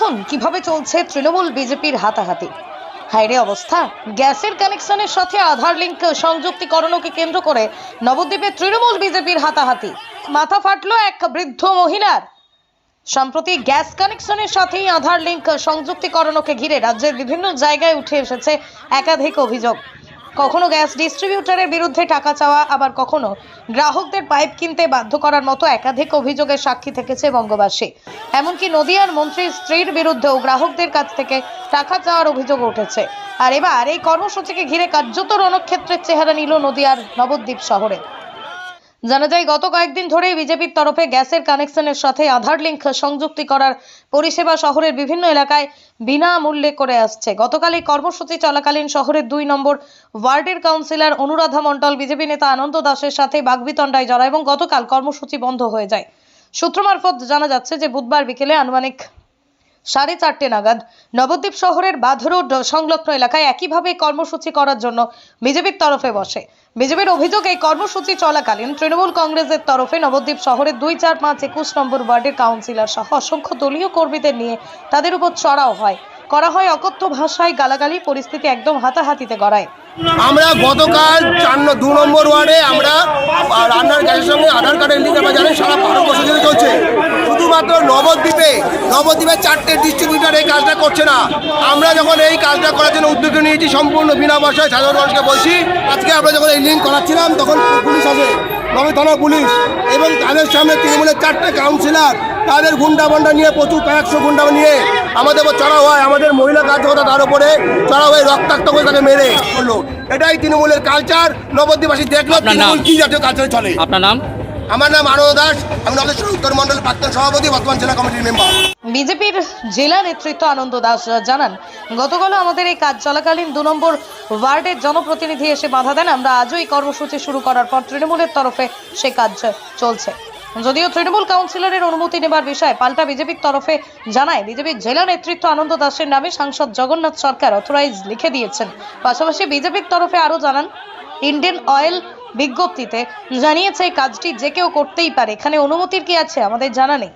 দেখুন কিভাবে চলছে তৃণমূল বিজেপির হাতাহাতি। হায়রে অবস্থা! গ্যাসের কানেকশনের সাথে আধার লিঙ্ক সংযুক্তিকরণকে কেন্দ্র করে নবদ্বীপে তৃণমূল বিজেপির হাতাহাতি। মাথা ফাটলো এক বৃদ্ধ মহিলার। সম্প্রতি গ্যাস কানেকশনের সাথেই আধার লিঙ্ক সংযুক্তিকরণকে ঘিরে রাজ্যের বিভিন্ন জায়গায় উঠে এসেছে একাধিক অভিযোগ। কখনো গ্যাস ডিস্ট্রিবিউটরের বিরুদ্ধে টাকা চাওয়া, আবার কখনো গ্রাহকদের পাইপ কিনতে বাধ্য করার মতো একাধিক অভিযোগের সাক্ষী থেকেছে বঙ্গবাসী। এমনকি নদিয়ার মন্ত্রীর স্ত্রীর বিরুদ্ধেও গ্রাহকদের কাছ থেকে টাকা চাওয়ার অভিযোগ উঠেছে। আর এবার এই কর্মসূচিকে ঘিরে কার্যত রণক্ষেত্রের চেহারা নিল নদিয়ার নবদ্বীপ শহরে। জানা যায়, গত কয়েকদিন ধরেই বিজেপির তরফে গ্যাসের কানেকশনের সাথে আধার লিঙ্ক সংযুক্তি করার পরিষেবা শহরের বিভিন্ন এলাকায় বিনামূল্যে করে আসছে। গতকাল এই কর্মসূচি চলাকালীন শহরের 2 নম্বর ওয়ার্ডের কাউন্সিলর অনুরাধা মণ্ডল বিজেপি নেতা আনন্দ দাসের সাথে বাগবিতণ্ডায় জড়ায় এবং গতকাল কর্মসূচি বন্ধ হয়ে যায়। সূত্র মারফত জানা যাচ্ছে যে বুধবার বিকেলে আনুমানিক 4:30 নাগাদ নবদ্বীপ শহরের বাঁধ রোড সংলগ্ন এলাকায় একইভাবে কর্মসূচি করার জন্য বিজেপির তরফে বসে। বিজেপির অভিযোগ, এই কর্মসূচি চলাকালীন তৃণমূল কংগ্রেসের তরফে নবদ্বীপ শহরের 2, 4, 5, 21 নম্বর ওয়ার্ডের কাউন্সিলর সহ অসংখ্য দলীয় কর্মীদের নিয়ে তাদের উপর চড়াও করা হয় অকথ্য ভাষায় গালাগালি। পরিস্থিতি একদম হাতাহাতিতে গড়ায়। আমরা গতকাল 2 নম্বর ওয়ার্ডে আমরা রান্নার গ্যাসের সঙ্গে আধার কার্ডের লিঙ্ক আমরা জানেন সারা ভারতবর্ষ জুড়ে চলছে। শুধুমাত্র নবদ্বীপে 4টে ডিস্ট্রিবিউটার এই কাজটা করছে না। আমরা যখন এই কাজটা করার জন্য উদ্যোগ নিয়েছি সম্পূর্ণ বিনা পয়সায় সাধারণ মানুষকে বলছি। আজকে আমরা যখন এই লিঙ্ক করাচ্ছিলাম তখন পুলিশ আসে, নবদ্বীপ থানা পুলিশ, এবং তাদের সামনে তৃণমূলের 4টে কাউন্সিলর তাদের গুন্ডা বান্ডা নিয়ে প্রচুর কয়েকশো গুন্ডা নিয়ে আমাদের উপর চড়া হয়। আমাদের মহিলা কার্যকর্তা তার উপরে চড়া হয়ে রক্তাক্ত করে তাকে মেরে করলো। এটাই তৃণমূলের কালচার। নবদ্বীপবাসী দেখলো তৃণমূল কি জাতীয় কালচারে চলে। আপনার নাম? আমার নাম আনন্দ দাস, আমি নবদ্বীপ উত্তর মন্ডল প্রাক্তন সভাপতি, বর্তমান জেলা কমিটির মেম্বার। বিজেপির জেলা নেতৃত্ব আনন্দ দাস জানান, গতকাল আমাদের এই কাজ চলাকালীন 2 নম্বর ওয়ার্ডের জনপ্রতিনিধি এসে বাধা দেন। আমরা আজও এই কর্মসূচি শুরু করার পর তৃণমূলের তরফে সে কাজ চলছে। যদিও তৃণমূল কাউন্সিলরের অনুমতি নেবার বিষয়ে পাল্টা বিজেপির তরফে জানায়, বিজেপির জেলা নেতৃত্ব আনন্দ দাসের নামে সাংসদ জগন্নাথ সরকার অথরাইজ লিখে দিয়েছেন। পাশাপাশি বিজেপির তরফে আরও জানান, ইন্ডিয়ান অয়েল বিজ্ঞপ্তিতে জানিয়েছে এই কাজটি যে কেউ করতেই পারে, এখানে অনুমতির কি আছে আমাদের জানা নেই।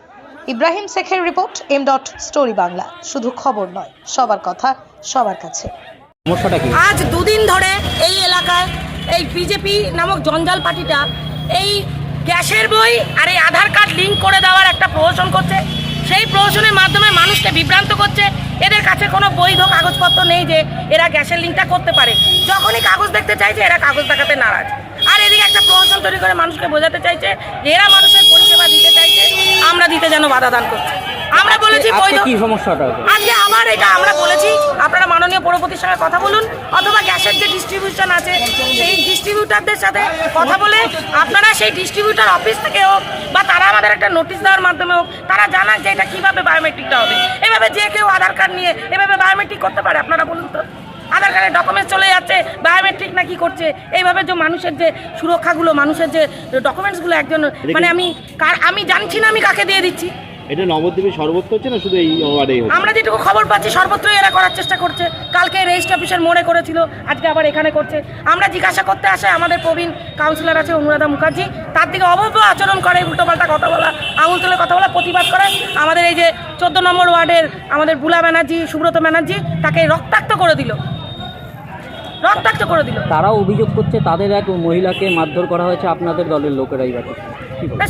ইব্রাহিম শেখের রিপোর্ট, M.স্টোরি বাংলা। শুধু খবর নয়, সবার কথা সবার কাছে। আজ 2 দিন ধরে এই এলাকায় এই বিজেপি নামক জঞ্জাল পার্টিটা এই গ্যাসের বই আর এই আধার কার্ড লিঙ্ক করে দেওয়ার একটা প্রহসন করছে। সেই প্রহসনের মাধ্যমে মানুষকে বিভ্রান্ত করছে। এদের কাছে কোনো বৈধ কাগজপত্র নেই যে এরা গ্যাসের লিঙ্কটা করতে পারে। যখনই কাগজ দেখতে চাইছে এরা কাগজ দেখাতে নারাজ। আর এদিকে একটা প্রহসন তৈরি করে মানুষকে বোঝাতে চাইছে যে এরা মানুষের পরিষেবা দিতে চাইছে, আমরা দিতে যেন বাধা দান করছে। আমরা বলেছি বৈধ কি সমস্যাটা আজকে আবার এটা আমরা বলেছি, আপনারা মাননীয় পৌরপতির সঙ্গে কথা বলুন, অথবা গ্যাসের যে ডিস্ট্রিবিউশন আছে সেই ডিস্ট্রিবিউটারদের সাথে কথা বলে আপনারা সেই ডিস্ট্রিবিউটার অফিস থেকে হোক বা তারা আমাদের একটা নোটিশ দেওয়ার মাধ্যমে হোক তারা জানাক যে এটা কীভাবে বায়োমেট্রিকটা হবে। এভাবে যে কেউ আধার কার্ড নিয়ে এভাবে বায়োমেট্রিক করতে পারে? আপনারা বলুন তো। আধার কার্ডের ডকুমেন্টস চলে যাচ্ছে, বায়োমেট্রিক না কি করছে? এইভাবে যে মানুষের যে সুরক্ষাগুলো, মানুষের যে ডকুমেন্টসগুলো একজন আমি জানছি না আমি কাকে দিয়ে দিচ্ছি। এটা নবদ্বীপে সর্বত্র হচ্ছে না শুধু এই ওয়ার্ডেই হচ্ছে? আমরা যেটুকু খবর পাচ্ছি সর্বত্রই এরা করার চেষ্টা করছে। কালকে রেজিস্ট্রি অফিসের মোড়ে করেছিল, আজকে আবার এখানে করছে। আমরা জিজ্ঞাসা করতে আসে, আমাদের প্রবীণ কাউন্সিলর আছে অনুরাধা মুখার্জি, তার দিকে অভব্য আচরণ করে, উল্টোপাল্টা কথা বলা, আঙুল তুলে কথা বলা, প্রতিবাদ করে। আমাদের এই যে 14 নম্বর ওয়ার্ডের আমাদের বুলা ব্যানার্জি, সুব্রত ব্যানার্জি, তাকে রক্তাক্ত করে দিল। তারাও অভিযোগ করছে তাদের এক মহিলাকে মারধর করা হয়েছে আপনাদের দলের লোকেরাই বাকি।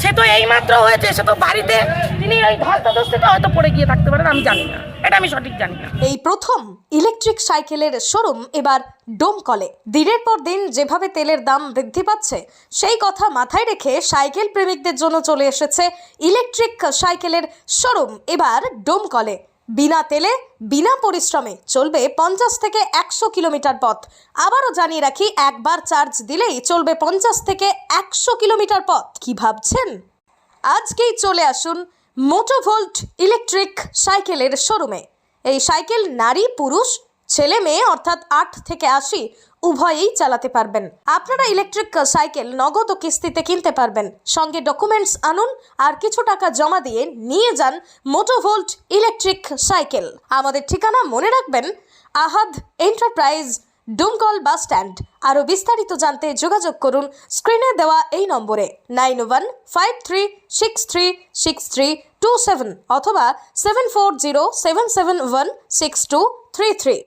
সে তো এইমাত্র হয়েছে, সে তো বাড়িতে তিনি এই ধস্তাধস্তিতে হয়তো পড়ে গিয়ে থাকতে পারেন, আমি জানি না, এটা আমি সঠিক জানি না। এই প্রথম ইলেকট্রিক সাইকেলের শোরুম এবার ডোমকলে। দিনের পর দিন যেভাবে তেলের দাম বৃদ্ধি পাচ্ছে, সেই কথা মাথায় রেখে সাইকেল প্রেমিকদের জন্য চলে এসেছে ইলেকট্রিক সাইকেলের শোরুম এবার ডোমকলে। বিনা তেলে বিনা পরিশ্রমে চলবে 50 থেকে 100 কিলোমিটার পথ। আবারও জানিয়ে রাখি, একবার চার্জ দিলেই চলবে 50 থেকে 100 কিলোমিটার পথ। কি ভাবছেন? আজকেই চলে আসুন মোটোভোল্ট ইলেকট্রিক সাইকেলের শোরুমে। এই সাইকেল নারী পুরুষ ছেলে মেয়ে অর্থাৎ 8 থেকে 80 উভয়েই চালাতে পারবেন। আপনারা ইলেকট্রিক সাইকেল নগদ ও কিস্তিতে কিনতে পারবেন। সঙ্গে ডকুমেন্টস আনুন আর কিছু টাকা জমা দিয়ে নিয়ে যান মোটোভোল্ট ইলেকট্রিক সাইকেল। আমাদের ঠিকানা মনে রাখবেন, আহাদ এন্টারপ্রাইজ, ডোমকল বাস স্ট্যান্ড। আরও বিস্তারিত জানতে যোগাযোগ করুন স্ক্রিনে দেওয়া এই নম্বরে 91536363 2427 অথবা 7407716233।